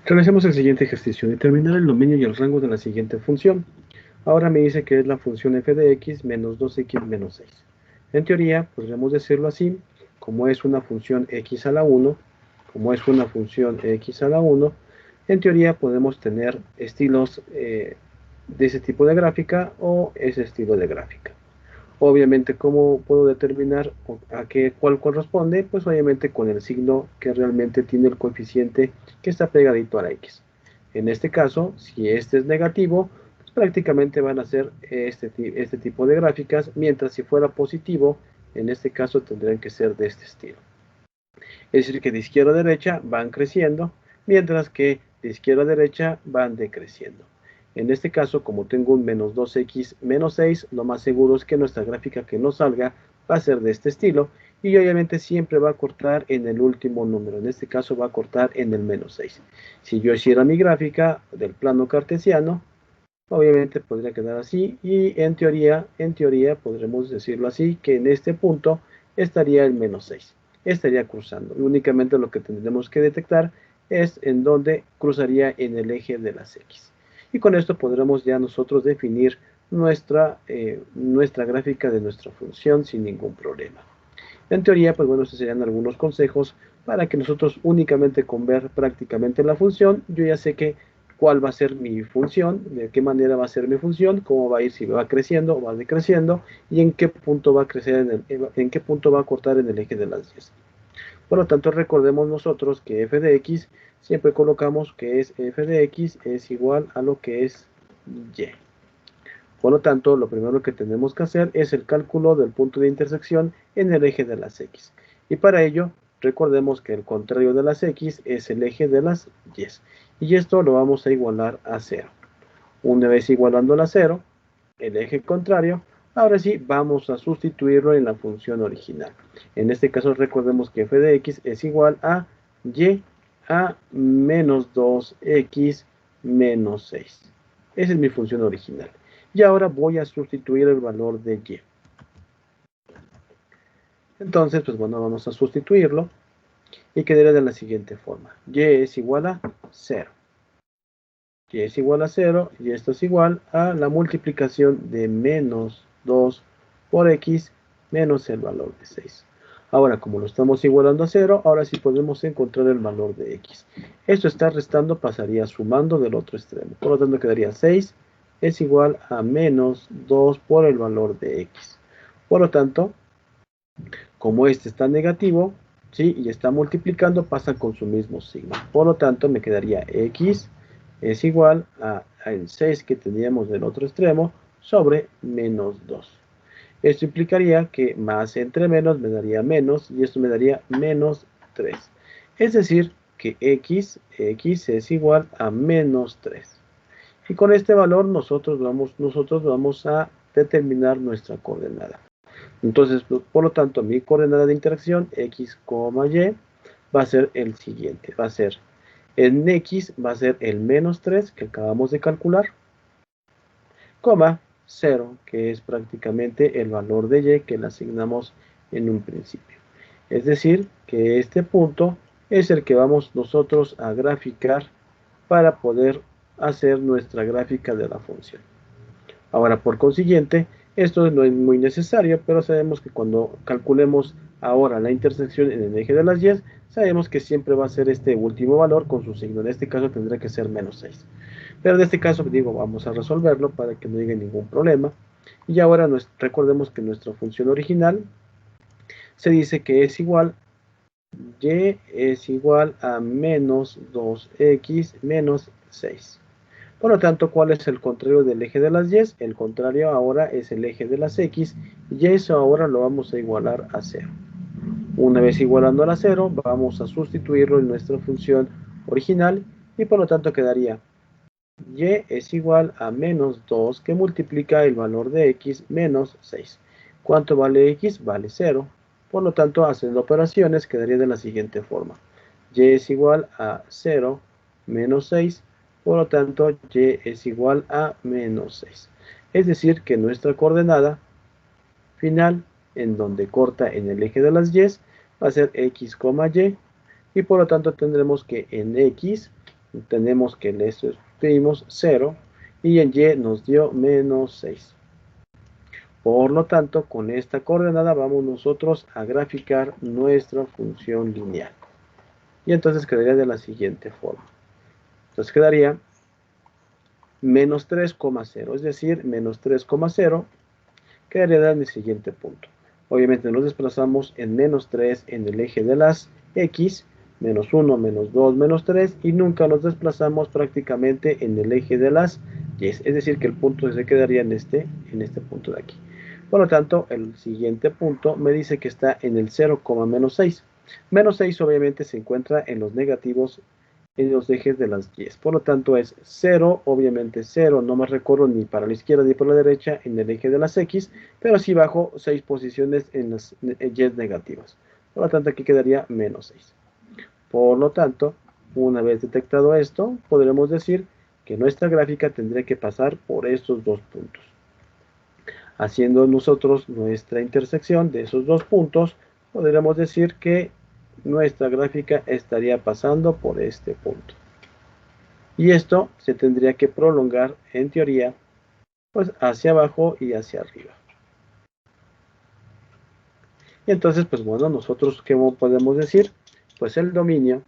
Realicemos el siguiente ejercicio. Determinar el dominio y el rango de la siguiente función. Ahora me dice que es la función f de x menos 2x menos 6. En teoría, podríamos decirlo así, como es una función x a la 1, en teoría podemos tener estilos de ese tipo de gráfica o ese estilo de gráfica. Obviamente, ¿cómo puedo determinar cuál corresponde? Pues obviamente con el signo que realmente tiene el coeficiente que está pegadito a la x. En este caso, si este es negativo, pues prácticamente van a ser este tipo de gráficas, mientras si fuera positivo, en este caso tendrían que ser de este estilo. Es decir, que de izquierda a derecha van creciendo, mientras que de izquierda a derecha van decreciendo. En este caso, como tengo un menos 2x menos 6, lo más seguro es que nuestra gráfica que nos salga va a ser de este estilo, y obviamente siempre va a cortar en el último número. En este caso va a cortar en el menos 6. Si yo hiciera mi gráfica del plano cartesiano, obviamente podría quedar así, y en teoría podremos decirlo así, que en este punto estaría el menos 6. Estaría cruzando. Y únicamente lo que tendremos que detectar es en dónde cruzaría en el eje de las x. Y con esto podremos ya nosotros definir nuestra gráfica de nuestra función sin ningún problema. En teoría, pues bueno, estos serían algunos consejos para que nosotros únicamente con ver prácticamente la función, yo ya sé cuál va a ser mi función, de qué manera va a ser mi función, cómo va a ir, si va creciendo o va decreciendo, y en qué punto va a crecer, en qué punto va a cortar en el eje de las 10. Por lo tanto, recordemos nosotros que f de x, siempre colocamos que es f de x es igual a lo que es y. Por lo tanto, lo primero que tenemos que hacer es el cálculo del punto de intersección en el eje de las x. Y para ello, recordemos que el contrario de las x es el eje de las y. Y esto lo vamos a igualar a 0. Una vez igualando a 0, el eje contrario, ahora sí vamos a sustituirlo en la función original. En este caso recordemos que f de x es igual a y a menos 2x menos 6. Esa es mi función original. Y ahora voy a sustituir el valor de y. Entonces, pues bueno, vamos a sustituirlo y quedaría de la siguiente forma. Y es igual a 0. Y es igual a 0 y esto es igual a la multiplicación de menos 2 por x menos el valor de 6. Ahora, como lo estamos igualando a 0, ahora sí podemos encontrar el valor de x. Esto está restando, pasaría sumando del otro extremo. Por lo tanto, quedaría 6 es igual a menos 2 por el valor de x. Por lo tanto, como este está negativo, ¿sí? Y está multiplicando, pasa con su mismo signo. Por lo tanto, me quedaría x es igual a el 6 que teníamos del otro extremo sobre menos 2. Esto implicaría que más entre menos me daría menos y esto me daría menos 3. Es decir, que x es igual a menos 3. Y con este valor nosotros vamos a determinar nuestra coordenada. Entonces, por lo tanto, mi coordenada de interacción, x, y, va a ser el siguiente. Va a ser, en x va a ser el menos 3 que acabamos de calcular, coma 0, que es prácticamente el valor de y que le asignamos en un principio. Es decir, que este punto es el que vamos nosotros a graficar para poder hacer nuestra gráfica de la función. Ahora, por consiguiente, esto no es muy necesario, pero sabemos que cuando calculemos ahora la intersección en el eje de las y, sabemos que siempre va a ser este último valor con su signo. En este caso tendrá que ser menos 6. Pero en este caso, digo, vamos a resolverlo para que no haya ningún problema. Y ahora recordemos que nuestra función original se dice que es igual, y es igual a menos 2x menos 6. Por lo tanto, ¿cuál es el contrario del eje de las y? El contrario ahora es el eje de las x, y eso ahora lo vamos a igualar a 0. Una vez igualando a la 0, vamos a sustituirlo en nuestra función original, y por lo tanto quedaría y es igual a menos 2 que multiplica el valor de x menos 6. ¿Cuánto vale x? Vale 0. Por lo tanto, haciendo operaciones quedaría de la siguiente forma. Y es igual a 0 menos 6. Por lo tanto, y es igual a menos 6. Es decir, que nuestra coordenada final, en donde corta en el eje de las y, va a ser x, y. Y por lo tanto tendremos que en x tenemos que le sustituimos 0 y en y nos dio menos 6. Por lo tanto, con esta coordenada vamos nosotros a graficar nuestra función lineal. Y entonces quedaría de la siguiente forma. Entonces quedaría menos 3,0, es decir, menos 3,0 quedaría en el siguiente punto. Obviamente nos desplazamos en menos 3 en el eje de las X, menos 1, menos 2, menos 3, y nunca nos desplazamos prácticamente en el eje de las Y, es decir, que el punto se quedaría en este punto de aquí. Por lo tanto, el siguiente punto me dice que está en el 0, menos 6. Menos 6 obviamente se encuentra en los negativos en los ejes de las Y. Por lo tanto es 0, obviamente 0, no me recorro ni para la izquierda ni por la derecha en el eje de las X, pero sí bajo 6 posiciones en las Y negativas. Por lo tanto aquí quedaría menos 6. Por lo tanto, una vez detectado esto, podremos decir que nuestra gráfica tendría que pasar por estos dos puntos. Haciendo nosotros nuestra intersección de esos dos puntos, podríamos decir que nuestra gráfica estaría pasando por este punto. Y esto se tendría que prolongar, en teoría, pues hacia abajo y hacia arriba. Y entonces, pues bueno, nosotros, ¿qué podemos decir? Pues el dominio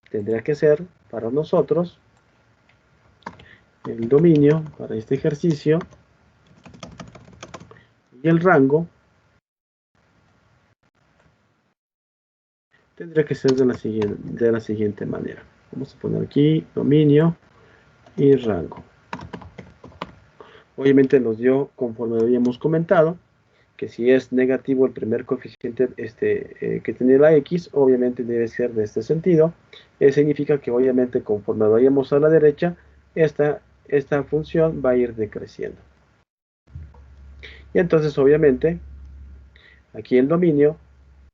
tendría que ser para nosotros, el dominio para este ejercicio y el rango tendría que ser de la siguiente manera. Vamos a poner aquí dominio y rango. Obviamente nos dio, conforme habíamos comentado, que si es negativo el primer coeficiente que tiene la X, obviamente debe ser de este sentido. Significa que obviamente conforme vayamos a la derecha, esta función va a ir decreciendo. Y entonces obviamente, aquí el dominio,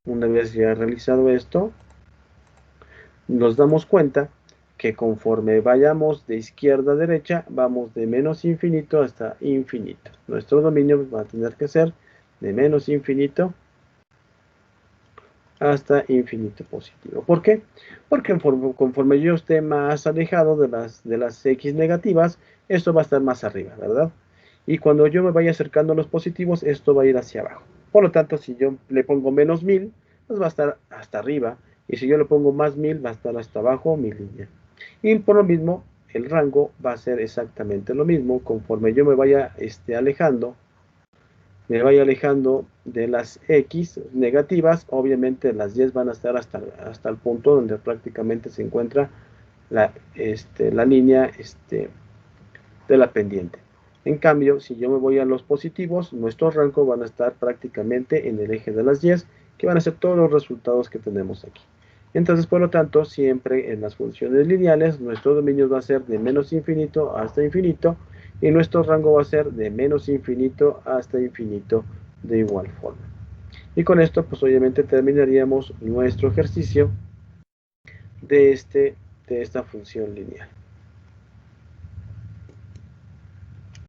una vez ya realizado esto, nos damos cuenta que conforme vayamos de izquierda a derecha, vamos de menos infinito hasta infinito. Nuestro dominio va a tener que ser de menos infinito hasta infinito positivo. ¿Por qué? Porque conforme yo esté más alejado de las X negativas, esto va a estar más arriba, ¿verdad? Y cuando yo me vaya acercando a los positivos, esto va a ir hacia abajo. Por lo tanto, si yo le pongo menos 1000, pues va a estar hasta arriba. Y si yo le pongo más 1000, va a estar hasta abajo mi línea. Y por lo mismo, el rango va a ser exactamente lo mismo. Conforme yo me vaya alejando de las X negativas, obviamente las Y van a estar hasta el punto donde prácticamente se encuentra la línea de la pendiente. En cambio, si yo me voy a los positivos, nuestros rangos van a estar prácticamente en el eje de las Y, que van a ser todos los resultados que tenemos aquí. Entonces, por lo tanto, siempre en las funciones lineales, nuestro dominio va a ser de menos infinito hasta infinito, y nuestro rango va a ser de menos infinito hasta infinito de igual forma. Y con esto, pues obviamente terminaríamos nuestro ejercicio de esta función lineal.